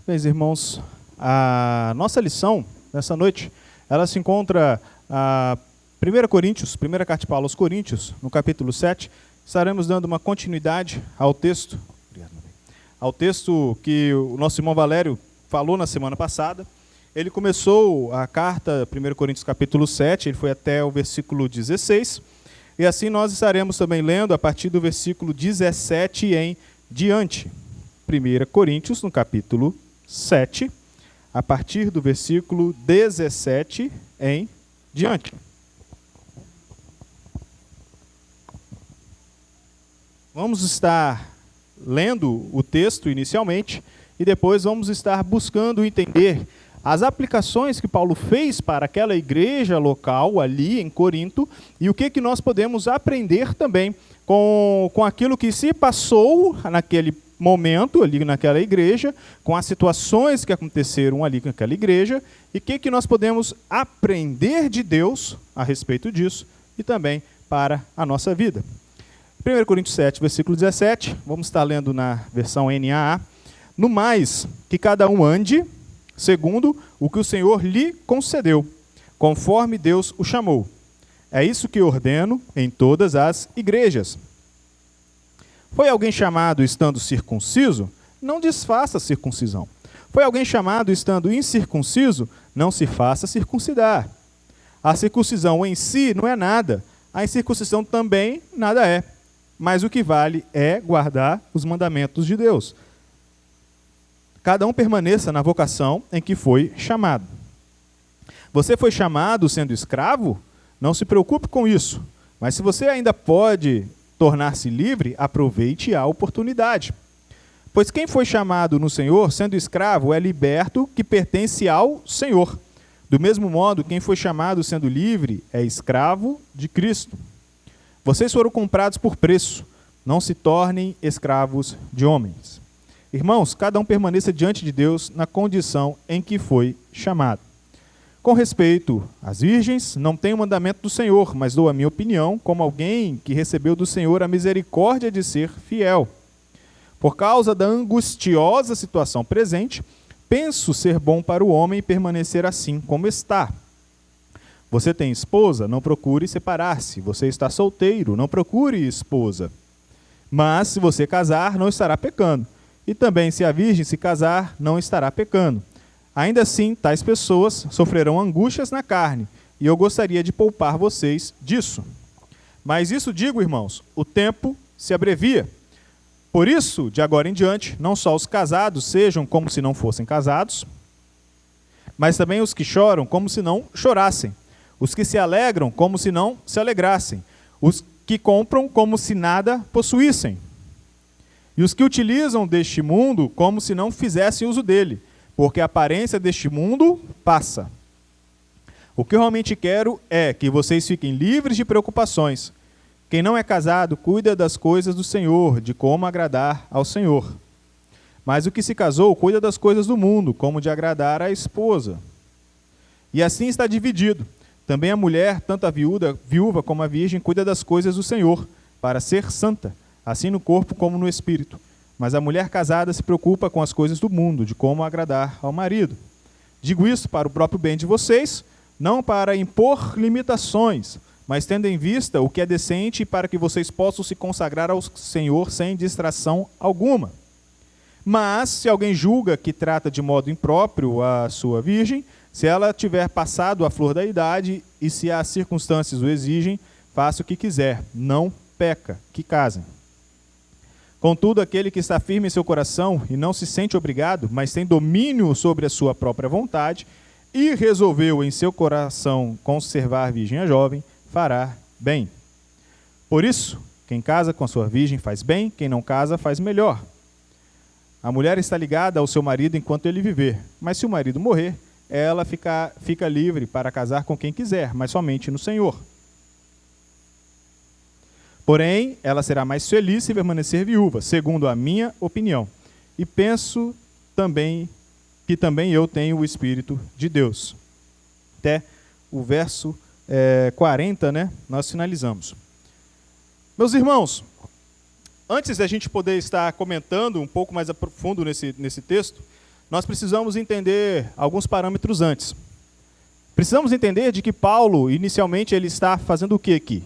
Meus irmãos, a nossa lição nessa noite, ela se encontra a 1 Coríntios, primeira carta de Paulo aos Coríntios, no capítulo 7. Estaremos dando uma continuidade ao texto que o nosso irmão Valério falou na semana passada. Ele começou a carta 1 Coríntios capítulo 7, ele foi até o versículo 16, e assim nós estaremos também lendo a partir do versículo 17 em diante. 1 Coríntios, no capítulo 7, a partir do versículo 17 em diante. Vamos estar lendo o texto inicialmente e depois vamos estar buscando entender as aplicações que Paulo fez para aquela igreja local ali em Corinto e o que nós podemos aprender também com aquilo que se passou naquele momento ali naquela igreja, com as situações que aconteceram ali naquela igreja e o que nós podemos aprender de Deus a respeito disso e também para a nossa vida. 1 Coríntios 7, versículo 17, vamos estar lendo na versão NAA. No mais, que cada um ande segundo o que o Senhor lhe concedeu, conforme Deus o chamou. É isso que ordeno em todas as igrejas. Foi alguém chamado estando circunciso? Não desfaça a circuncisão. Foi alguém chamado estando incircunciso? Não se faça circuncidar. A circuncisão em si não é nada, a incircuncisão também nada é. Mas o que vale é guardar os mandamentos de Deus. Cada um permaneça na vocação em que foi chamado. Você foi chamado sendo escravo? Não se preocupe com isso. Mas se você ainda pode tornar-se livre, aproveite a oportunidade. Pois quem foi chamado no Senhor, sendo escravo, é liberto, que pertence ao Senhor. Do mesmo modo, quem foi chamado sendo livre é escravo de Cristo. Vocês foram comprados por preço. Não se tornem escravos de homens. Irmãos, cada um permaneça diante de Deus na condição em que foi chamado. Com respeito às virgens, não tenho mandamento do Senhor, mas dou a minha opinião como alguém que recebeu do Senhor a misericórdia de ser fiel. Por causa da angustiosa situação presente, penso ser bom para o homem permanecer assim como está. Você tem esposa? Não procure separar-se. Você está solteiro? Não procure esposa. Mas, se você casar, não estará pecando. E também, se a virgem se casar, não estará pecando. Ainda assim, tais pessoas sofrerão angústias na carne, e eu gostaria de poupar vocês disso. Mas isso digo, irmãos, o tempo se abrevia. Por isso, de agora em diante, não só os casados sejam como se não fossem casados, mas também os que choram como se não chorassem, os que se alegram como se não se alegrassem, os que compram como se nada possuíssem, e os que utilizam deste mundo como se não fizessem uso dele, porque a aparência deste mundo passa. O que eu realmente quero é que vocês fiquem livres de preocupações. Quem não é casado cuida das coisas do Senhor, de como agradar ao Senhor. Mas o que se casou cuida das coisas do mundo, como de agradar à esposa. E assim está dividido. Também a mulher, tanto a viúva como a virgem, cuida das coisas do Senhor, para ser santa, assim no corpo como no espírito. Mas a mulher casada se preocupa com as coisas do mundo, de como agradar ao marido. Digo isso para o próprio bem de vocês, não para impor limitações, mas tendo em vista o que é decente para que vocês possam se consagrar ao Senhor sem distração alguma. Mas, se alguém julga que trata de modo impróprio a sua virgem, se ela tiver passado a flor da idade e se as circunstâncias o exigem, faça o que quiser, não peca, que casem. Contudo, aquele que está firme em seu coração e não se sente obrigado, mas tem domínio sobre a sua própria vontade e resolveu em seu coração conservar a virgem a jovem, fará bem. Por isso, quem casa com a sua virgem faz bem, quem não casa faz melhor. A mulher está ligada ao seu marido enquanto ele viver, mas se o marido morrer, ela fica livre para casar com quem quiser, mas somente no Senhor. Porém, ela será mais feliz se permanecer viúva, segundo a minha opinião. E penso também que também eu tenho o Espírito de Deus. Até o verso 40, né, nós finalizamos. Meus irmãos, antes da gente poder estar comentando um pouco mais a profundo nesse texto, nós precisamos entender alguns parâmetros antes. Precisamos entender de que Paulo, inicialmente, ele está fazendo o que aqui?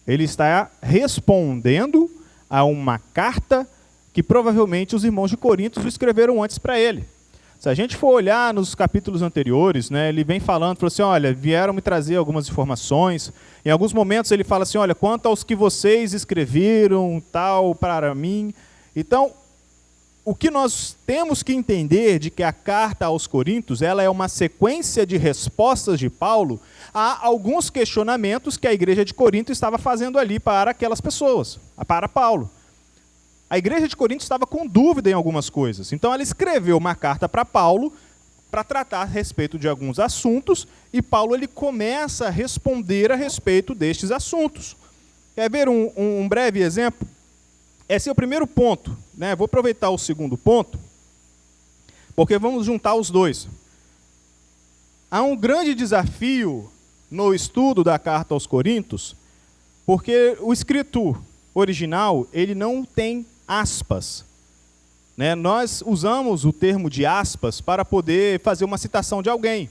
Ele está respondendo a uma carta que provavelmente os irmãos de Corinto escreveram antes para ele. Se a gente for olhar nos capítulos anteriores, né, ele vem falou assim, olha, vieram me trazer algumas informações. Em alguns momentos ele fala assim, olha, quanto aos que vocês escreveram, tal, para mim. Então, o que nós temos que entender de que a carta aos Coríntios, ela é uma sequência de respostas de Paulo a alguns questionamentos que a igreja de Corinto estava fazendo ali para aquelas pessoas, para Paulo. A igreja de Corinto estava com dúvida em algumas coisas. Então ela escreveu uma carta para Paulo para tratar a respeito de alguns assuntos e Paulo ele começa a responder a respeito destes assuntos. Quer ver um breve exemplo? Esse é o primeiro ponto, né? Vou aproveitar o segundo ponto, porque vamos juntar os dois. Há um grande desafio no estudo da carta aos Coríntios, porque o escrito original ele não tem aspas. Né? Nós usamos o termo de aspas para poder fazer uma citação de alguém.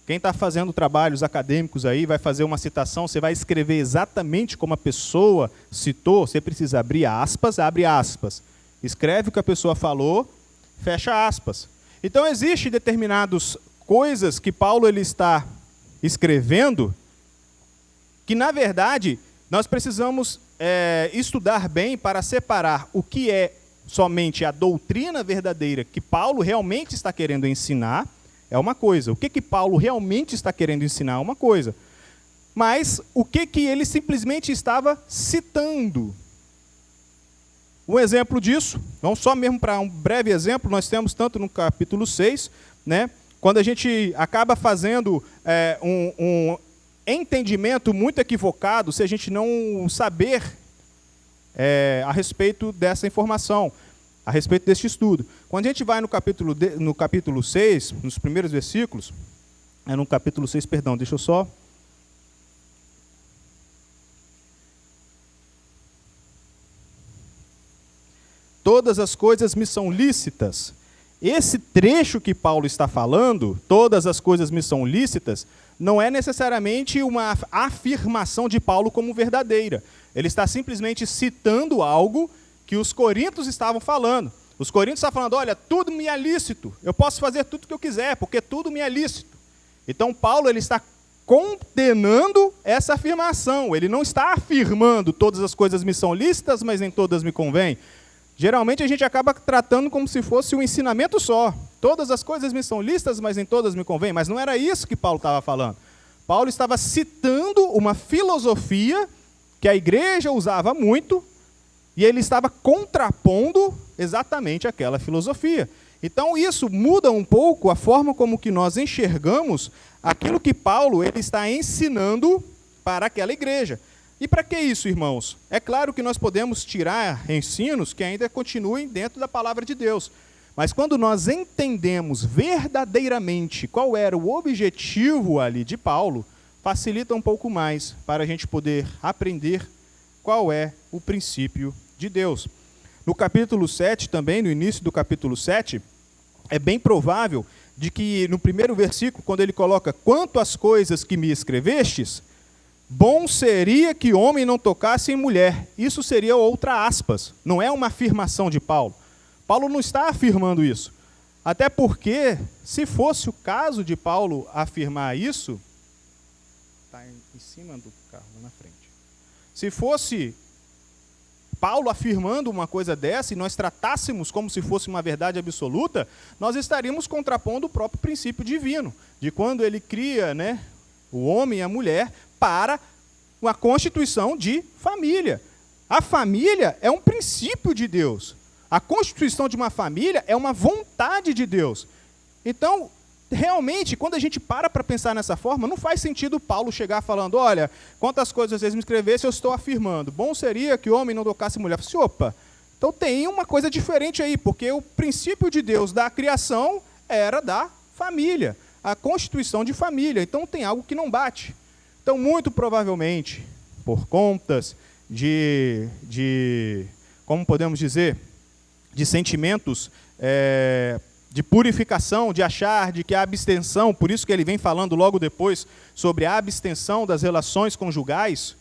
Quem está fazendo trabalhos acadêmicos aí vai fazer uma citação, você vai escrever exatamente como a pessoa citou, você precisa abrir aspas, abre aspas. Escreve o que a pessoa falou, fecha aspas. Então, existem determinadas coisas que Paulo ele está escrevendo que, na verdade, nós precisamos estudar bem para separar o que é somente a doutrina verdadeira que Paulo realmente está querendo ensinar, é uma coisa. O que Paulo realmente está querendo ensinar é uma coisa. Mas o que ele simplesmente estava citando. Um exemplo disso, vamos só mesmo para um breve exemplo, nós temos tanto no capítulo 6, né, quando a gente acaba fazendo um entendimento muito equivocado se a gente não saber a respeito dessa informação, a respeito deste estudo. Quando a gente vai no capítulo 6, nos primeiros versículos, no capítulo 6, perdão, deixa eu só... Todas as coisas me são lícitas. Esse trecho que Paulo está falando, todas as coisas me são lícitas, não é necessariamente uma afirmação de Paulo como verdadeira. Ele está simplesmente citando algo que os coríntios estavam falando. Os coríntios estavam falando, olha, tudo me é lícito, eu posso fazer tudo o que eu quiser, porque tudo me é lícito. Então Paulo ele está condenando essa afirmação, ele não está afirmando todas as coisas me são lícitas, mas nem todas me convêm. Geralmente a gente acaba tratando como se fosse um ensinamento só. Todas as coisas me são lícitas, mas nem todas me convêm. Mas não era isso que Paulo estava falando. Paulo estava citando uma filosofia que a igreja usava muito, e ele estava contrapondo exatamente aquela filosofia. Então isso muda um pouco a forma como que nós enxergamos aquilo que Paulo ele está ensinando para aquela igreja. E para que isso, irmãos? É claro que nós podemos tirar ensinos que ainda continuem dentro da palavra de Deus. Mas quando nós entendemos verdadeiramente qual era o objetivo ali de Paulo, facilita um pouco mais para a gente poder aprender qual é o princípio de Deus. No capítulo 7 também, no início do capítulo 7, é bem provável de que no primeiro versículo, quando ele coloca quanto às coisas que me escrevestes, bom seria que homem não tocasse em mulher. Isso seria outra aspas, não é uma afirmação de Paulo. Paulo não está afirmando isso. Até porque, se fosse o caso de Paulo afirmar isso, está em cima do carro, na frente. Se fosse Paulo afirmando uma coisa dessa e nós tratássemos como se fosse uma verdade absoluta, nós estaríamos contrapondo o próprio princípio divino, de quando ele cria, né, o homem e a mulher para uma constituição de família. A família é um princípio de Deus. A constituição de uma família é uma vontade de Deus. Então, realmente, quando a gente para pensar nessa forma, não faz sentido Paulo chegar falando, olha, quantas coisas vocês me escrevessem, eu estou afirmando. Bom seria que o homem não tocasse mulher. Assim, opa, então tem uma coisa diferente aí, porque o princípio de Deus da criação era da família, a constituição de família. Então tem algo que não bate. Então, muito provavelmente, por contas como podemos dizer, de sentimentos de purificação, de achar de que a abstenção, por isso que ele vem falando logo depois sobre a abstenção das relações conjugais,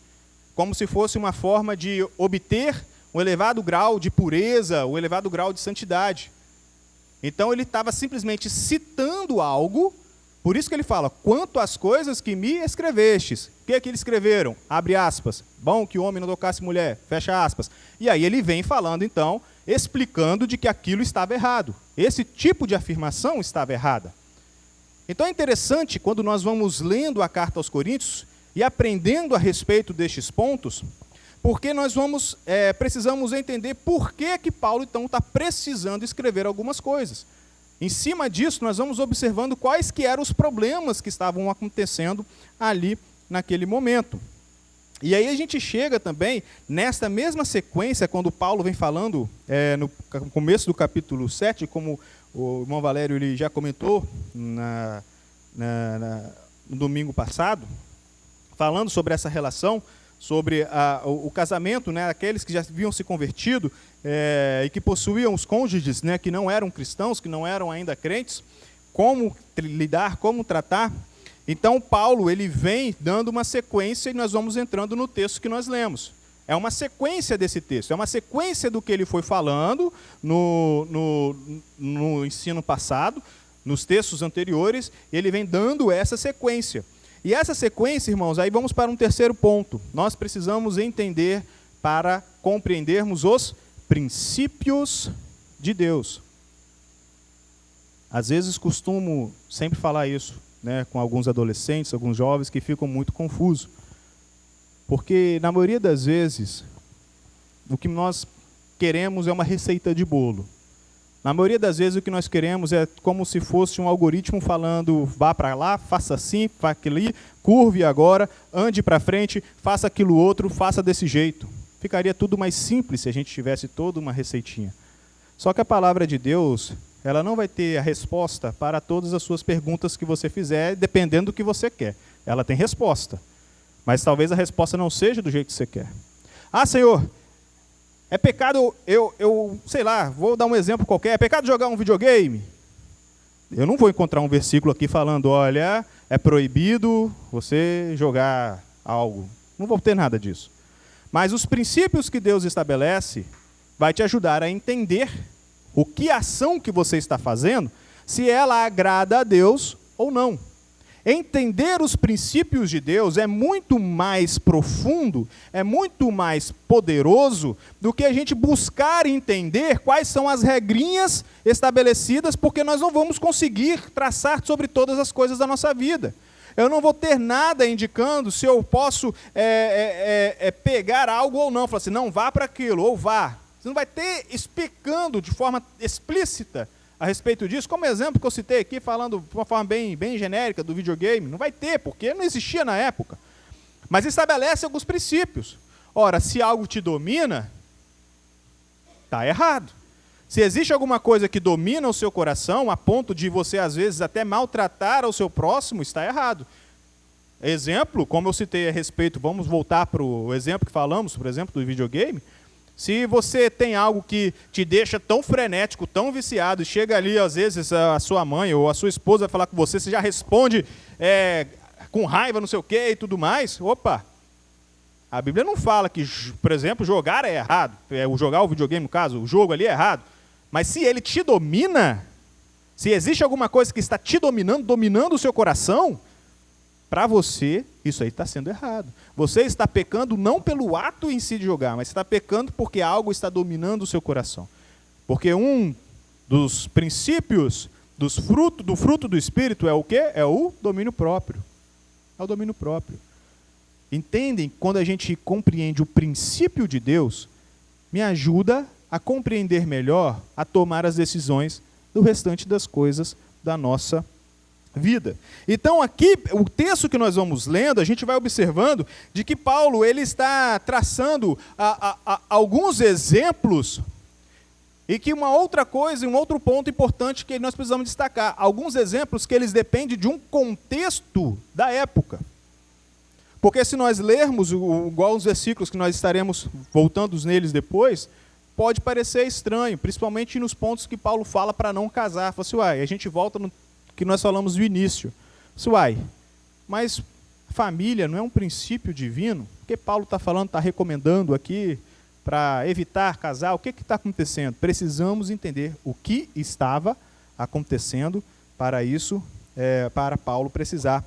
como se fosse uma forma de obter um elevado grau de pureza, um elevado grau de santidade. Então ele estava simplesmente citando algo, por isso que ele fala, quanto às coisas que me escrevestes. O que é que eles escreveram? Abre aspas, bom que o homem não tocasse mulher, fecha aspas. E aí ele vem falando então, explicando de que aquilo estava errado. Esse tipo de afirmação estava errada. Então é interessante quando nós vamos lendo a carta aos Coríntios e aprendendo a respeito destes pontos, porque nós precisamos entender por que Paulo então está precisando escrever algumas coisas. Em cima disso, nós vamos observando quais que eram os problemas que estavam acontecendo ali naquele momento. E aí a gente chega também, nesta mesma sequência, quando Paulo vem falando, no começo do capítulo 7, como o irmão Valério ele já comentou no domingo passado, falando sobre essa relação, sobre o casamento, né, aqueles que já haviam se convertido e que possuíam os cônjuges, né, que não eram cristãos, que não eram ainda crentes, como lidar, como tratar. Então, Paulo ele vem dando uma sequência e nós vamos entrando no texto que nós lemos. É uma sequência desse texto, é uma sequência do que ele foi falando no ensino passado, nos textos anteriores, e ele vem dando essa sequência. E essa sequência, irmãos, aí vamos para um terceiro ponto. Nós precisamos entender para compreendermos os princípios de Deus. Às vezes costumo sempre falar isso, né, com alguns adolescentes, alguns jovens que ficam muito confusos. Porque, na maioria das vezes, o que nós queremos é uma receita de bolo. Na maioria das vezes, o que nós queremos é como se fosse um algoritmo falando, vá para lá, faça assim, faça aquilo, curve agora, ande para frente, faça aquilo outro, faça desse jeito. Ficaria tudo mais simples se a gente tivesse toda uma receitinha. Só que a palavra de Deus, ela não vai ter a resposta para todas as suas perguntas que você fizer, dependendo do que você quer. Ela tem resposta, mas talvez a resposta não seja do jeito que você quer. Ah, Senhor, é pecado, sei lá, vou dar um exemplo qualquer, é pecado jogar um videogame? Eu não vou encontrar um versículo aqui falando, olha, é proibido você jogar algo. Não vou ter nada disso. Mas os princípios que Deus estabelece vai te ajudar a entender o que ação que você está fazendo, se ela agrada a Deus ou não. Entender os princípios de Deus é muito mais profundo, é muito mais poderoso do que a gente buscar entender quais são as regrinhas estabelecidas, porque nós não vamos conseguir traçar sobre todas as coisas da nossa vida. Eu não vou ter nada indicando se eu posso pegar algo ou não. Falar assim, não, vá para aquilo, ou vá. Você não vai ter explicando de forma explícita a respeito disso, como exemplo que eu citei aqui, falando de uma forma bem genérica do videogame. Não vai ter, porque não existia na época. Mas estabelece alguns princípios. Ora, se algo te domina, está errado. Se existe alguma coisa que domina o seu coração, a ponto de você, às vezes, até maltratar ao seu próximo, está errado. Exemplo, como eu citei a respeito, vamos voltar para o exemplo que falamos, por exemplo, do videogame. Se você tem algo que te deixa tão frenético, tão viciado, e chega ali, às vezes, a sua mãe ou a sua esposa vai falar com você, você já responde com raiva, não sei o quê e tudo mais, opa! A Bíblia não fala que, por exemplo, jogar é errado, jogar o videogame, no caso, o jogo ali é errado, mas se ele te domina, se existe alguma coisa que está te dominando o seu coração, para você, isso aí está sendo errado. Você está pecando não pelo ato em si de jogar, mas está pecando porque algo está dominando o seu coração. Porque um dos princípios do fruto do Espírito é o quê? É o domínio próprio. É o domínio próprio. Entendem? Quando a gente compreende o princípio de Deus, me ajuda a compreender melhor, a tomar as decisões do restante das coisas da nossa vida. Então aqui, o texto que nós vamos lendo, a gente vai observando de que Paulo ele está traçando alguns exemplos e que uma outra coisa, um outro ponto importante que nós precisamos destacar, alguns exemplos que eles dependem de um contexto da época. Porque se nós lermos igual os versículos que nós estaremos voltando neles depois, pode parecer estranho, principalmente nos pontos que Paulo fala para não casar. Fala assim, uai, a gente volta no que nós falamos no início. Uai, mas família não é um princípio divino? O que Paulo está falando, está recomendando aqui para evitar casar? O que está acontecendo? Precisamos entender o que estava acontecendo para isso, para Paulo precisar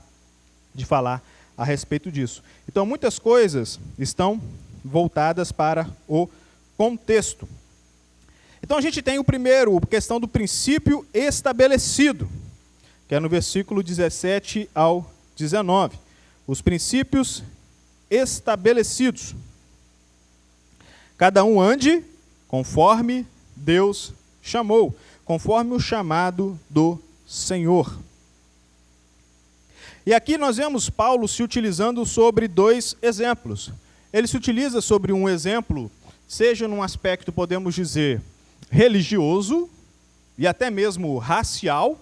de falar a respeito disso. Então, muitas coisas estão voltadas para o contexto. Então, a gente tem o primeiro, a questão do princípio estabelecido, que é no versículo 17 ao 19. Os princípios estabelecidos. Cada um ande conforme Deus chamou, conforme o chamado do Senhor. E aqui nós vemos Paulo se utilizando sobre dois exemplos. Ele se utiliza sobre um exemplo, seja num aspecto, podemos dizer, religioso e até mesmo racial.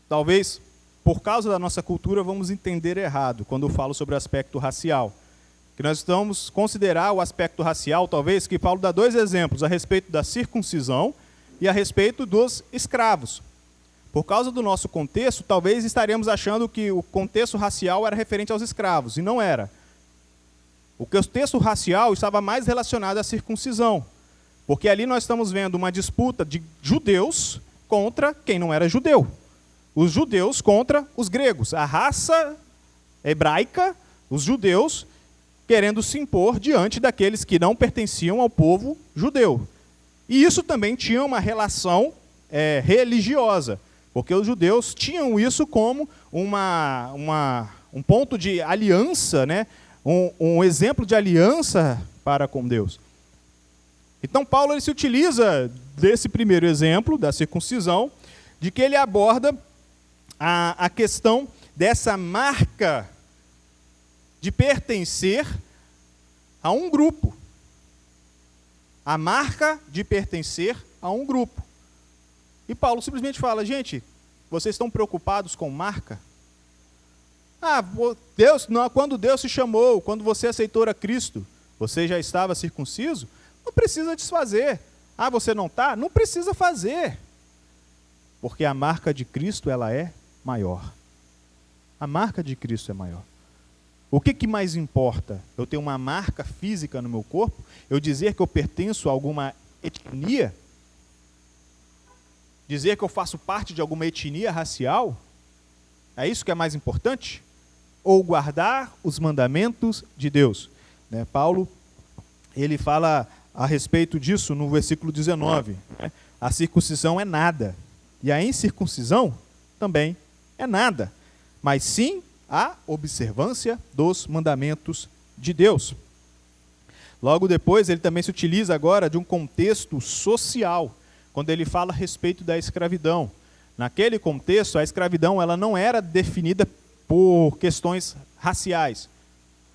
Talvez, por causa da nossa cultura, vamos entender errado quando eu falo sobre o aspecto racial. Que nós vamos considerar o aspecto racial, talvez, que Paulo dá dois exemplos a respeito da circuncisão e a respeito dos escravos. Por causa do nosso contexto, talvez estaremos achando que o contexto racial era referente aos escravos, e não era. O contexto racial estava mais relacionado à circuncisão, porque ali nós estamos vendo uma disputa de judeus contra quem não era judeu. Os judeus contra os gregos, a raça hebraica, os judeus querendo se impor diante daqueles que não pertenciam ao povo judeu. E isso também tinha uma relação religiosa, porque os judeus tinham isso como um ponto de aliança, né? Um exemplo de aliança para com Deus. Então Paulo ele se utiliza desse primeiro exemplo, da circuncisão, de que ele aborda a questão dessa marca de pertencer a um grupo. A marca de pertencer a um grupo. E Paulo simplesmente fala, gente, vocês estão preocupados com marca? Quando Deus te chamou, quando você aceitou a Cristo, você já estava circunciso? Não precisa desfazer. Você não está? Não precisa fazer. Porque a marca de Cristo, ela é maior. A marca de Cristo é maior. O que mais importa? Eu ter uma marca física no meu corpo? Eu dizer que eu pertenço a alguma etnia? Dizer que eu faço parte de alguma etnia racial? É isso que é mais importante? Ou guardar os mandamentos de Deus? Paulo, ele fala a respeito disso no versículo 19. A circuncisão é nada. E a incircuncisão também é nada. Mas sim a observância dos mandamentos de Deus. Logo depois, ele também se utiliza agora de um contexto social, quando ele fala a respeito da escravidão. Naquele contexto, a escravidão ela não era definida por questões raciais,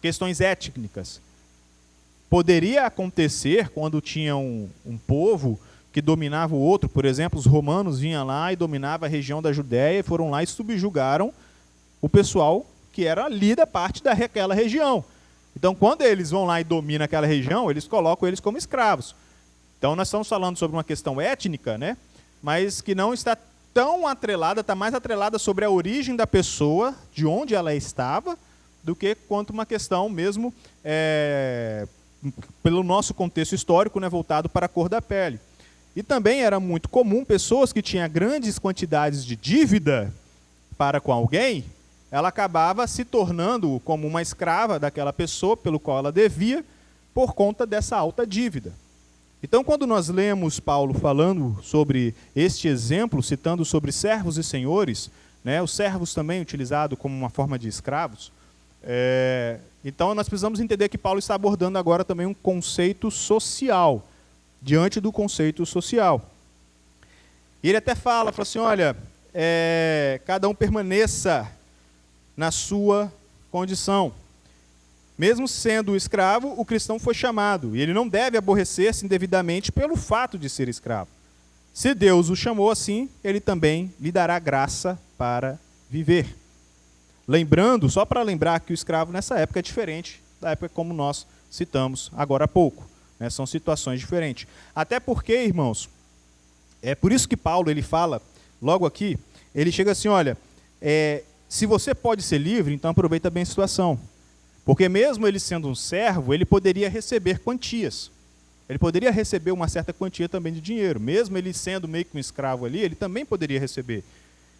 questões étnicas. Poderia acontecer quando tinha um povo que dominava o outro, por exemplo, os romanos vinham lá e dominavam a região da Judéia e foram lá e subjugaram o pessoal que era ali da parte daquela região. Então, quando eles vão lá e dominam aquela região, eles colocam eles como escravos. Então, nós estamos falando sobre uma questão étnica, né? Mas que não está tão atrelada, está mais atrelada sobre a origem da pessoa, de onde ela estava, do que quanto uma questão mesmo, pelo nosso contexto histórico, né, voltado para a cor da pele. E também era muito comum pessoas que tinham grandes quantidades de dívida para com alguém, ela acabava se tornando como uma escrava daquela pessoa pelo qual ela devia, por conta dessa alta dívida. Então, quando nós lemos Paulo falando sobre este exemplo, citando sobre servos e senhores, né, os servos também utilizados como uma forma de escravos, então nós precisamos entender que Paulo está abordando agora também um conceito social, diante do conceito social. E ele até fala assim, olha, cada um permaneça na sua condição. Mesmo sendo escravo, o cristão foi chamado, e ele não deve aborrecer-se indevidamente pelo fato de ser escravo. Se Deus o chamou assim, ele também lhe dará graça para viver. Lembrando, só para lembrar que o escravo nessa época é diferente da época como nós citamos agora há pouco. né? São situações diferentes. Até porque, irmãos, é por isso que Paulo ele fala, logo aqui, ele chega assim, olha, se você pode ser livre, então aproveita bem a situação. Porque mesmo ele sendo um servo, ele poderia receber quantias. Ele poderia receber uma certa quantia também de dinheiro. Mesmo ele sendo meio que um escravo ali, ele também poderia receber.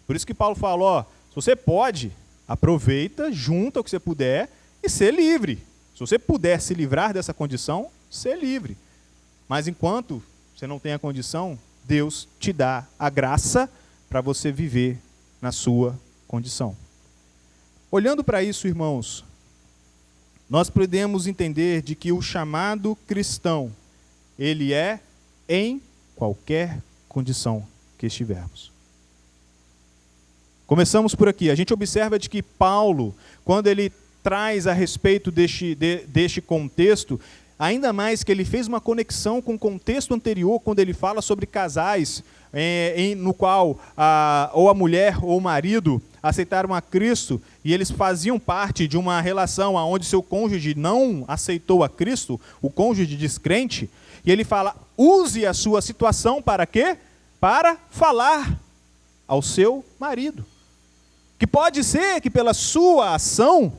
Por isso que Paulo fala, ó, se você pode, aproveita, junta o que você puder e ser livre. Se você puder se livrar dessa condição, ser livre. Mas enquanto você não tem a condição, Deus te dá a graça para você viver na sua condição. Olhando para isso, irmãos, nós podemos entender de que o chamado cristão, ele é em qualquer condição que estivermos. Começamos por aqui. A gente observa de que Paulo, quando ele traz a respeito deste contexto, ainda mais que ele fez uma conexão com o contexto anterior, quando ele fala sobre casais, no qual ou a mulher ou o marido aceitaram a Cristo, e eles faziam parte de uma relação onde seu cônjuge não aceitou a Cristo, o cônjuge descrente, e ele fala, use a sua situação para quê? Para falar ao seu marido. Que pode ser que pela sua ação,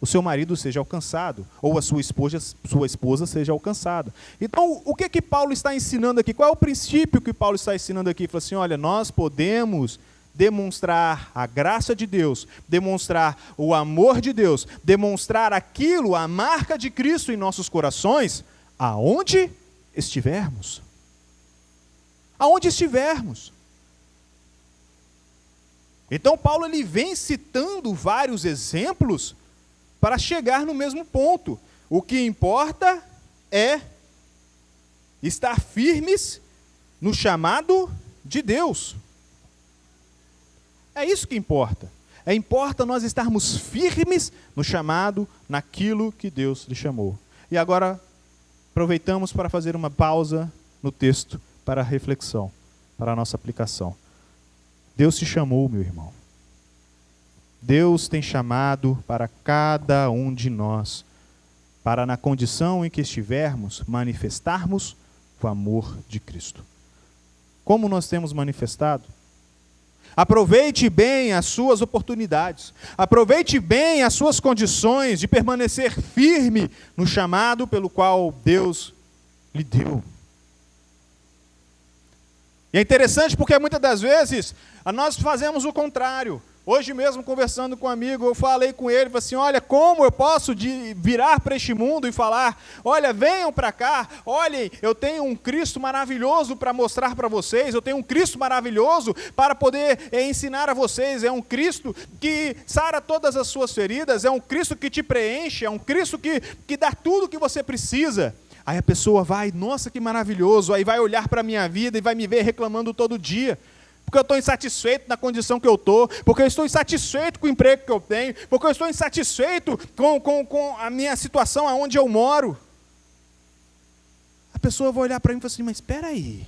o seu marido seja alcançado, ou a sua esposa seja alcançada. Então, o que Paulo está ensinando aqui? Qual é o princípio que Paulo está ensinando aqui? Ele fala assim, olha, nós podemos demonstrar a graça de Deus, demonstrar o amor de Deus, demonstrar aquilo, a marca de Cristo em nossos corações, aonde estivermos. Aonde estivermos. Então, Paulo ele vem citando vários exemplos para chegar no mesmo ponto. O que importa é estar firmes no chamado de Deus. É isso que importa. Importa nós estarmos firmes no chamado, naquilo que Deus lhe chamou. E agora, aproveitamos para fazer uma pausa no texto para a reflexão, para a nossa aplicação. Deus te chamou, meu irmão. Deus tem chamado para cada um de nós, para na condição em que estivermos, manifestarmos o amor de Cristo. Como nós temos manifestado? Aproveite bem as suas oportunidades, aproveite bem as suas condições de permanecer firme no chamado pelo qual Deus lhe deu. E é interessante porque muitas das vezes nós fazemos o contrário. Hoje mesmo, conversando com um amigo, eu falei com ele, falei assim, olha, como eu posso virar para este mundo e falar, olha, venham para cá, olhem, eu tenho um Cristo maravilhoso para mostrar para vocês, eu tenho um Cristo maravilhoso para poder ensinar a vocês, é um Cristo que sara todas as suas feridas, é um Cristo que te preenche, é um Cristo que dá tudo o que você precisa. Aí a pessoa vai, nossa, que maravilhoso, aí vai olhar para a minha vida e vai me ver reclamando todo dia. Porque eu estou insatisfeito na condição que eu estou, porque eu estou insatisfeito com o emprego que eu tenho, porque eu estou insatisfeito com a minha situação aonde eu moro. A pessoa vai olhar para mim e falar assim, mas espera aí,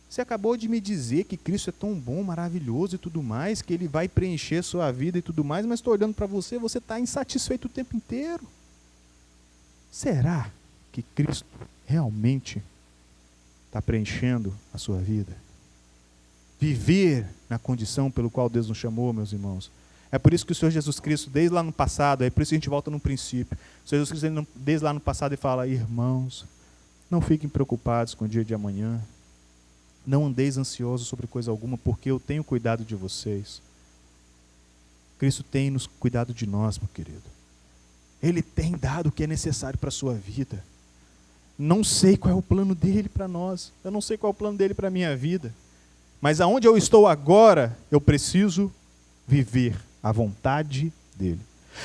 você acabou de me dizer que Cristo é tão bom, maravilhoso e tudo mais, que Ele vai preencher sua vida e tudo mais, mas estou olhando para você, você está insatisfeito o tempo inteiro. Será que Cristo realmente está preenchendo a sua vida? Viver na condição pelo qual Deus nos chamou, meus irmãos. É por isso que o Senhor Jesus Cristo, desde lá no passado, é por isso que a gente volta no princípio. O Senhor Jesus Cristo, desde lá no passado, ele fala, irmãos, não fiquem preocupados com o dia de amanhã. Não andeis ansiosos sobre coisa alguma, porque eu tenho cuidado de vocês. Cristo tem nos cuidado de nós, meu querido. Ele tem dado o que é necessário para a sua vida. Não sei qual é o plano dele para nós. Eu não sei qual é o plano dele para a minha vida. Mas aonde eu estou agora, eu preciso viver a vontade dele.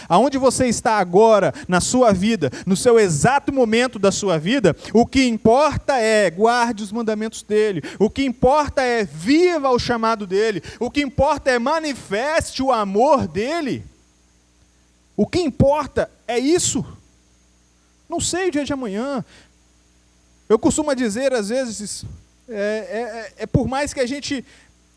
Aonde você está agora, na sua vida, no seu exato momento da sua vida, o que importa é guarde os mandamentos dele. O que importa é viva o chamado dele. O que importa é manifeste o amor dele. O que importa é isso. Não sei o dia de amanhã. Eu costumo dizer, às vezes, por mais que a gente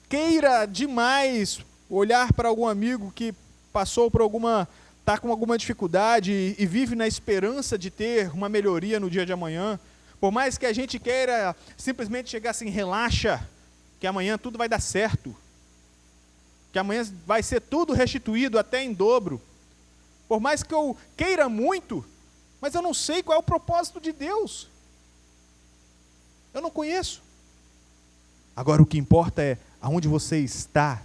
queira demais olhar para algum amigo que passou por alguma está com alguma dificuldade e vive na esperança de ter uma melhoria no dia de amanhã, por mais que a gente queira simplesmente chegar assim, relaxa, que amanhã tudo vai dar certo, que amanhã vai ser tudo restituído até em dobro, por mais que eu queira muito, mas eu não sei qual é o propósito de Deus, eu não conheço. Agora o que importa é aonde você está,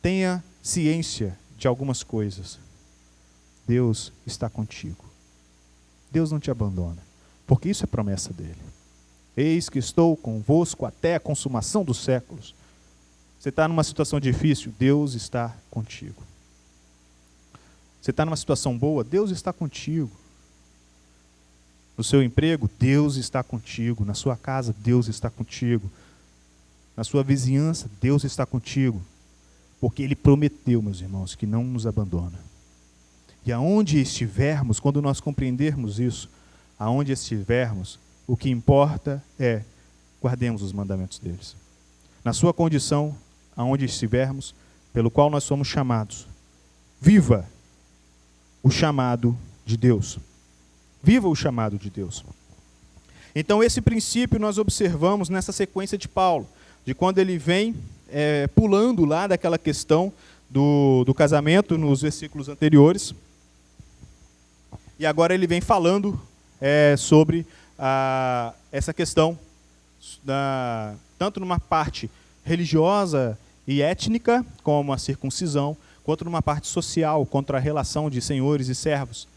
tenha ciência de algumas coisas. Deus está contigo. Deus não te abandona, porque isso é promessa dele. Eis que estou convosco até a consumação dos séculos. Você está numa situação difícil, Deus está contigo. Você está numa situação boa, Deus está contigo. No seu emprego, Deus está contigo. Na sua casa, Deus está contigo. Na sua vizinhança, Deus está contigo. Porque Ele prometeu, meus irmãos, que não nos abandona. E aonde estivermos, quando nós compreendermos isso, aonde estivermos, o que importa é guardemos os mandamentos deles. Na sua condição, aonde estivermos, pelo qual nós somos chamados, viva o chamado de Deus. Viva o chamado de Deus. Então esse princípio nós observamos nessa sequência de Paulo, de quando ele vem pulando lá daquela questão do casamento nos versículos anteriores, e agora ele vem falando sobre essa questão, tanto numa parte religiosa e étnica, como a circuncisão, quanto numa parte social, contra a relação de senhores e servos.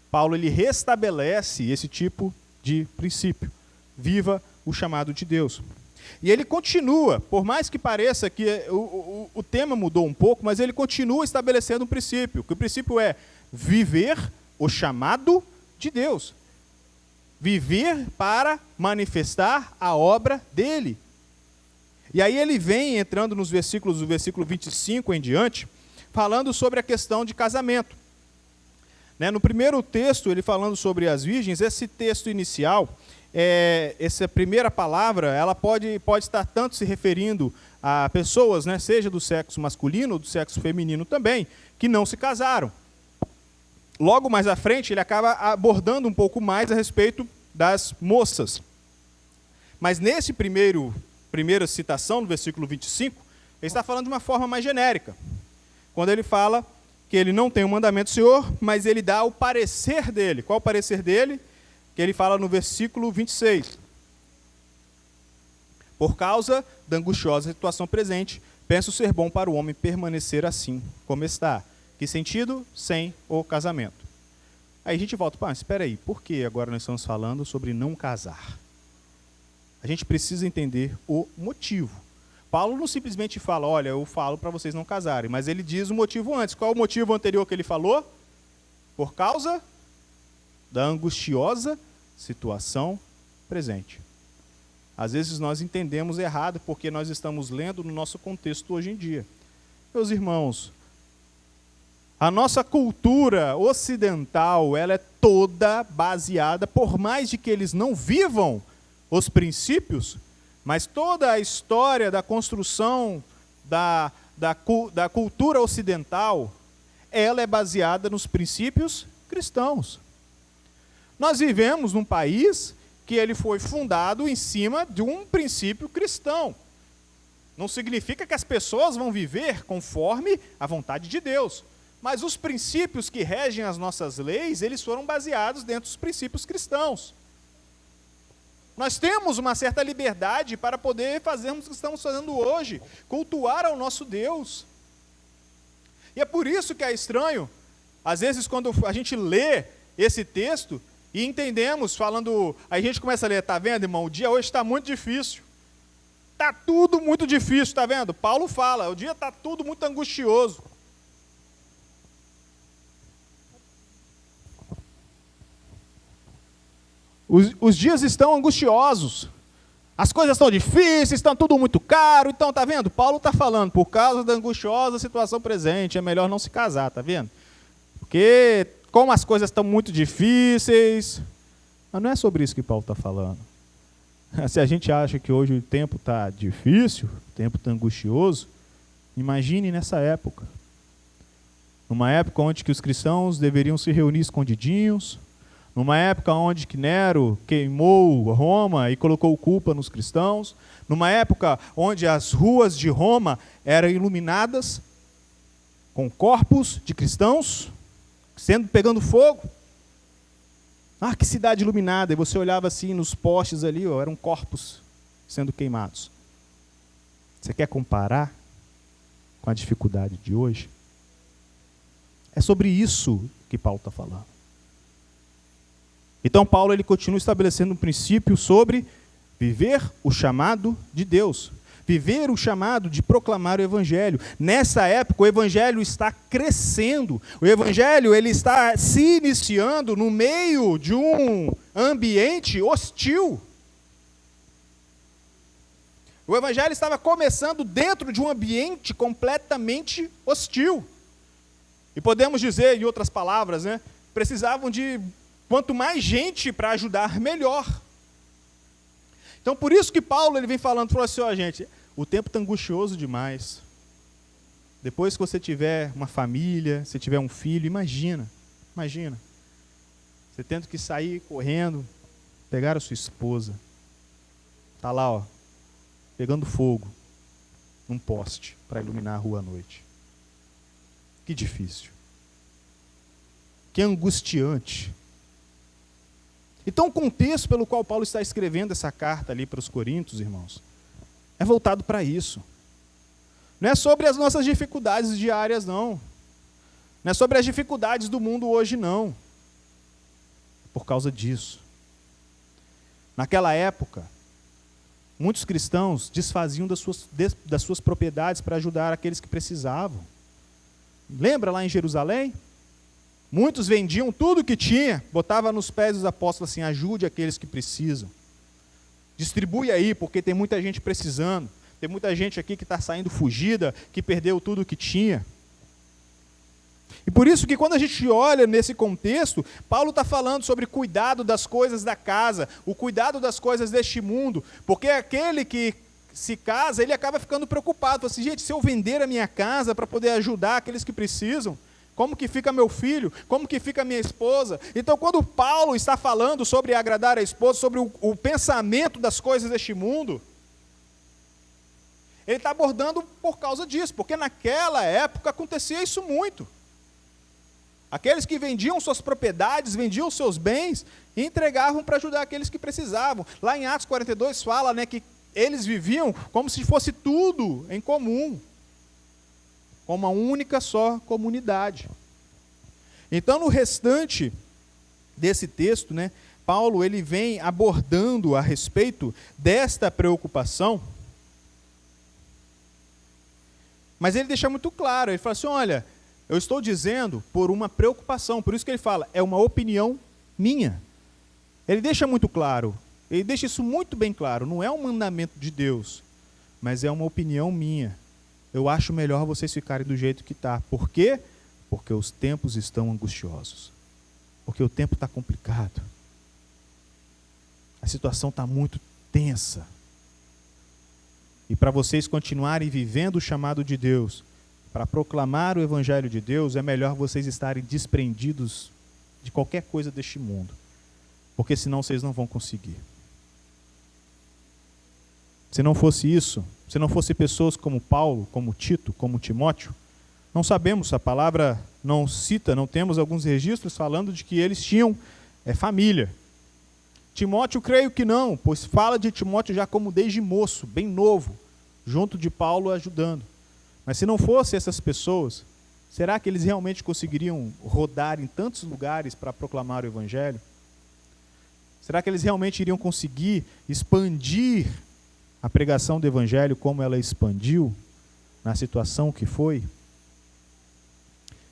Paulo ele restabelece esse tipo de princípio. Viva o chamado de Deus. E ele continua, por mais que pareça que o tema mudou um pouco, mas ele continua estabelecendo um princípio, que o princípio é viver o chamado de Deus. Viver para manifestar a obra dele. E aí ele vem entrando nos versículos, do versículo 25 em diante, falando sobre a questão de casamento. No primeiro texto, ele falando sobre as virgens, esse texto inicial, essa primeira palavra, ela pode estar tanto se referindo a pessoas, seja do sexo masculino ou do sexo feminino também, que não se casaram. Logo mais à frente, ele acaba abordando um pouco mais a respeito das moças. Mas nesse primeira citação, no versículo 25, ele está falando de uma forma mais genérica. Quando ele fala que ele não tem o mandamento do Senhor, mas ele dá o parecer dele. Qual o parecer dele? Que ele fala no versículo 26. Por causa da angustiosa situação presente, penso ser bom para o homem permanecer assim, como está. Que sentido? Sem o casamento. Aí a gente volta, mas espera aí, por que agora nós estamos falando sobre não casar? A gente precisa entender o motivo. Paulo não simplesmente fala, olha, eu falo para vocês não casarem, mas ele diz o motivo antes. Qual o motivo anterior que ele falou? Por causa da angustiosa situação presente. Às vezes nós entendemos errado porque nós estamos lendo no nosso contexto hoje em dia. Meus irmãos, a nossa cultura ocidental, ela é toda baseada, por mais de que eles não vivam os princípios, mas toda a história da construção da cultura ocidental, ela é baseada nos princípios cristãos. Nós vivemos num país que ele foi fundado em cima de um princípio cristão. Não significa que as pessoas vão viver conforme a vontade de Deus, mas os princípios que regem as nossas leis, eles foram baseados dentro dos princípios cristãos. Nós temos uma certa liberdade para poder fazermos o que estamos fazendo hoje, cultuar ao nosso Deus. E é por isso que é estranho, às vezes quando a gente lê esse texto e entendemos, falando, aí a gente começa a ler, tá vendo, irmão, o dia hoje está muito difícil. Está tudo muito difícil, tá vendo? Paulo fala, o dia está tudo muito angustioso. Os dias estão angustiosos, as coisas estão difíceis, estão tudo muito caro, então, tá vendo? Paulo está falando, por causa da angustiosa situação presente, é melhor não se casar, tá vendo? Porque, como as coisas estão muito difíceis, mas não é sobre isso que Paulo está falando. Se a gente acha que hoje o tempo está difícil, o tempo está angustioso, imagine nessa época. numa época onde que os cristãos deveriam se reunir escondidinhos, numa época onde que Nero queimou Roma e colocou culpa nos cristãos, numa época onde as ruas de Roma eram iluminadas com corpos de cristãos pegando fogo. Ah, que cidade iluminada! E você olhava assim nos postes ali, ó, eram corpos sendo queimados. Você quer comparar com a dificuldade de hoje? É sobre isso que Paulo está falando. Então Paulo ele continua estabelecendo um princípio sobre viver o chamado de Deus. Viver o chamado de proclamar o Evangelho. Nessa época o Evangelho está crescendo. O Evangelho ele está se iniciando no meio de um ambiente hostil. O Evangelho estava começando dentro de um ambiente completamente hostil. E podemos dizer, em outras palavras, né, precisavam de quanto mais gente para ajudar, melhor. Então, por isso que Paulo ele vem falando, falou assim, ó, gente, o tempo está angustioso demais. Depois que você tiver uma família, se tiver um filho, imagina. Você tendo que sair correndo, pegar a sua esposa. Está lá, ó, pegando fogo num poste para iluminar a rua à noite. Que difícil. Que angustiante. Então o contexto pelo qual Paulo está escrevendo essa carta ali para os Coríntios, irmãos, é voltado para isso. Não é sobre as nossas dificuldades diárias, não. Não é sobre as dificuldades do mundo hoje, não. É por causa disso. Naquela época, muitos cristãos desfaziam das suas propriedades para ajudar aqueles que precisavam. Lembra lá em Jerusalém? Muitos vendiam tudo que tinha, botava nos pés dos apóstolos assim, ajude aqueles que precisam. Distribui aí, porque tem muita gente precisando. Tem muita gente aqui que está saindo fugida, que perdeu tudo que tinha. E por isso que quando a gente olha nesse contexto, Paulo está falando sobre cuidado das coisas da casa, o cuidado das coisas deste mundo, porque aquele que se casa, ele acaba ficando preocupado, fala assim, gente, se eu vender a minha casa para poder ajudar aqueles que precisam, como que fica meu filho? Como que fica minha esposa? Então, quando Paulo está falando sobre agradar a esposa, sobre o pensamento das coisas deste mundo, ele está abordando por causa disso, porque naquela época acontecia isso muito. Aqueles que vendiam suas propriedades, vendiam seus bens e entregavam para ajudar aqueles que precisavam. Lá em Atos 42 fala, né, que eles viviam como se fosse tudo em comum, como uma única só comunidade. Então, no restante desse texto, né, Paulo ele vem abordando a respeito desta preocupação, mas ele deixa muito claro, ele fala assim, olha, eu estou dizendo por uma preocupação, por isso que ele fala, é uma opinião minha. Ele deixa muito claro, ele deixa isso muito bem claro, não é um mandamento de Deus, mas é uma opinião minha. Eu acho melhor vocês ficarem do jeito que está. Por quê? Porque os tempos estão angustiosos. Porque o tempo está complicado. A situação está muito tensa. E para vocês continuarem vivendo o chamado de Deus, para proclamar o Evangelho de Deus, é melhor vocês estarem desprendidos de qualquer coisa deste mundo. Porque senão vocês não vão conseguir. Se não fosse isso, se não fosse pessoas como Paulo, como Tito, como Timóteo, não sabemos, a palavra não cita, não temos alguns registros falando de que eles tinham família. Timóteo, creio que não, pois fala de Timóteo já como desde moço, bem novo, junto de Paulo ajudando. Mas se não fossem essas pessoas, será que eles realmente conseguiriam rodar em tantos lugares para proclamar o Evangelho? Será que eles realmente iriam conseguir expandir a pregação do Evangelho como ela expandiu na situação que foi?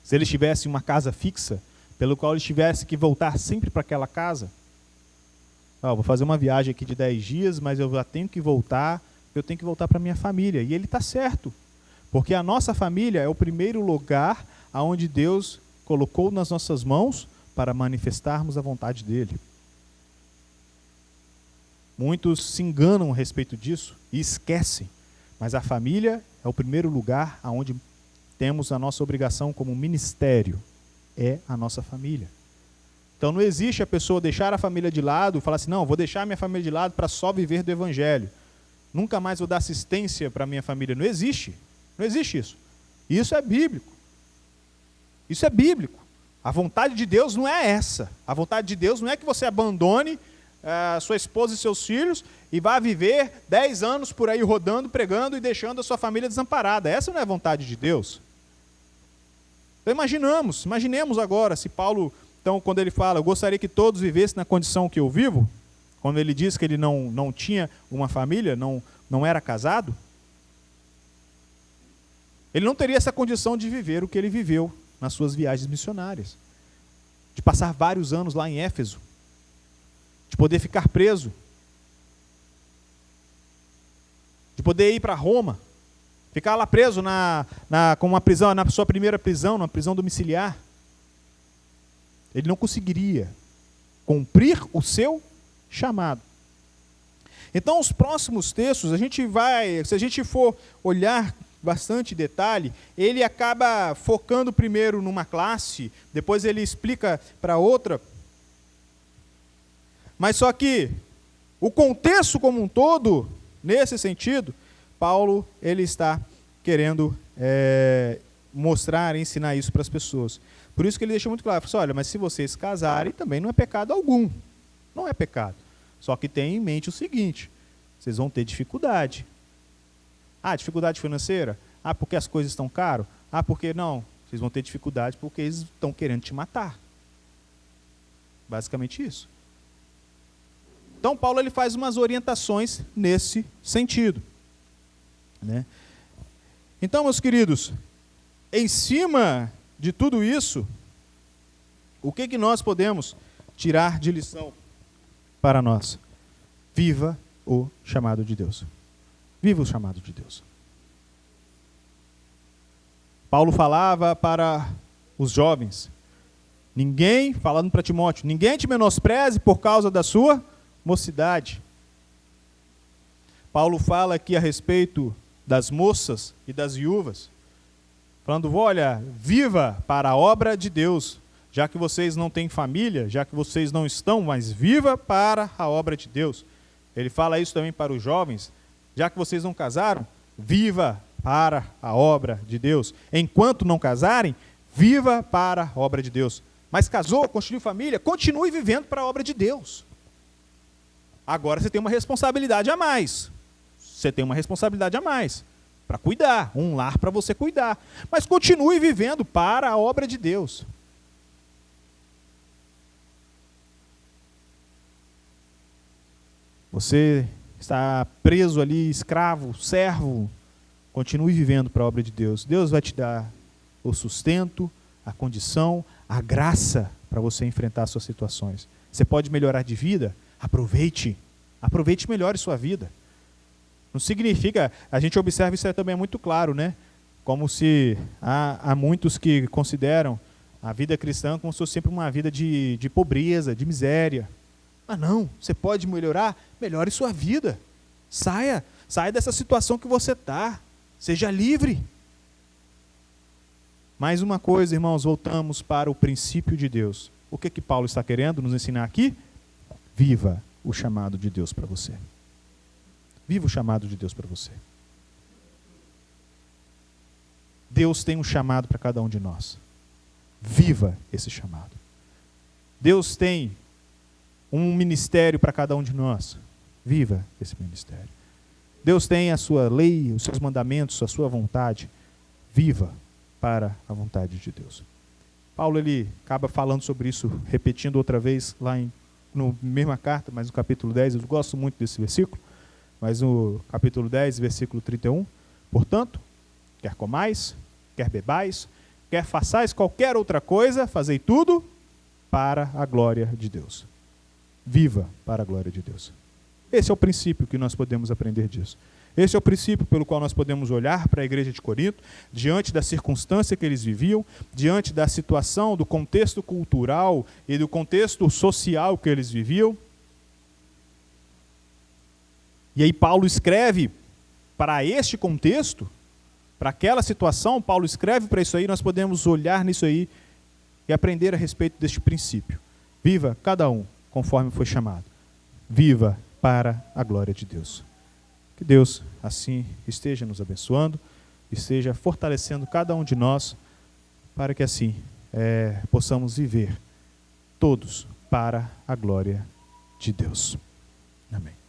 Se eles tivessem uma casa fixa, pelo qual eles tivessem que voltar sempre para aquela casa, vou fazer uma viagem aqui de 10 dias, mas eu já tenho que voltar, eu tenho que voltar para a minha família. E ele está certo, porque a nossa família é o primeiro lugar aonde Deus colocou nas nossas mãos para manifestarmos a vontade dele. Muitos se enganam a respeito disso e esquecem, mas a família é o primeiro lugar aonde temos a nossa obrigação como ministério, é a nossa família. Então não existe a pessoa deixar a família de lado e falar assim, não, vou deixar a minha família de lado para só viver do evangelho. Nunca mais vou dar assistência para a minha família. Não existe. Não existe isso. Isso é bíblico. Isso é bíblico. A vontade de Deus não é essa. A vontade de Deus não é que você abandone sua esposa e seus filhos e vá viver 10 anos por aí rodando, pregando e deixando a sua família desamparada. Essa não é a vontade de Deus. Então imaginemos agora se Paulo, então, quando ele fala, eu gostaria que todos vivessem na condição que eu vivo, quando ele diz que ele não tinha uma família, não era casado, ele não teria essa condição de viver o que ele viveu nas suas viagens missionárias, de passar vários anos lá em Éfeso, de poder ficar preso, de poder ir para Roma, ficar lá preso com uma prisão, na sua primeira prisão, na prisão domiciliar. Ele não conseguiria cumprir o seu chamado. Então, os próximos textos, se a gente for olhar bastante detalhe, ele acaba focando primeiro numa classe, depois ele explica para outra. Mas só que o contexto como um todo, nesse sentido, Paulo ele está querendo mostrar, ensinar isso para as pessoas. Por isso que ele deixa muito claro, assim, olha, mas se vocês casarem, também não é pecado algum. Não é pecado. Só que tenha em mente o seguinte, vocês vão ter dificuldade. Dificuldade financeira? Porque as coisas estão caras? Porque não? Vocês vão ter dificuldade porque eles estão querendo te matar. Basicamente isso. Então, Paulo ele faz umas orientações nesse sentido. Né? Então, meus queridos, em cima de tudo isso, o que nós podemos tirar de lição para nós? Viva o chamado de Deus. Viva o chamado de Deus. Paulo falava para os jovens, falando para Timóteo, ninguém te menospreze por causa da sua mocidade. Paulo fala aqui a respeito das moças e das viúvas, falando, olha, viva para a obra de Deus, já que vocês não têm família, já que vocês não estão, mas viva para a obra de Deus. Ele fala isso também para os jovens, já que vocês não casaram, viva para a obra de Deus. Enquanto não casarem, viva para a obra de Deus. Mas casou, construiu família, continue vivendo para a obra de Deus. Agora você tem uma responsabilidade a mais. Você tem uma responsabilidade a mais para cuidar, um lar para você cuidar. Mas continue vivendo para a obra de Deus. Você está preso ali, escravo, servo, continue vivendo para a obra de Deus. Deus vai te dar o sustento, a condição, a graça para você enfrentar as suas situações. Você pode melhorar de vida? Aproveite e melhore sua vida. Não significa, a gente observa isso também é muito claro, né? Como se há muitos que consideram a vida cristã como se fosse sempre uma vida de pobreza, de miséria. Mas não, você pode melhorar, melhore sua vida. Saia dessa situação que você está. Seja livre. Mais uma coisa, irmãos, voltamos para o princípio de Deus. O que Paulo está querendo nos ensinar aqui? Viva o chamado de Deus para você. Viva o chamado de Deus para você. Deus tem um chamado para cada um de nós. Viva esse chamado. Deus tem um ministério para cada um de nós. Viva esse ministério. Deus tem a sua lei, os seus mandamentos, a sua vontade. Viva para a vontade de Deus. Paulo ele acaba falando sobre isso, repetindo outra vez lá na mesma carta, mas no capítulo 10, eu gosto muito desse versículo, mas no capítulo 10, versículo 31, portanto, quer comais, quer bebais, quer façais qualquer outra coisa, fazei tudo para a glória de Deus. Viva para a glória de Deus. Esse é o princípio que nós podemos aprender disso. Esse é o princípio pelo qual nós podemos olhar para a igreja de Corinto, diante da circunstância que eles viviam, diante da situação, do contexto cultural e do contexto social que eles viviam. E aí Paulo escreve para este contexto, para aquela situação, Paulo escreve para isso aí, nós podemos olhar nisso aí e aprender a respeito deste princípio. Viva cada um conforme foi chamado. Viva para a glória de Deus. Que Deus assim esteja nos abençoando, esteja fortalecendo cada um de nós, para que assim possamos viver todos para a glória de Deus. Amém.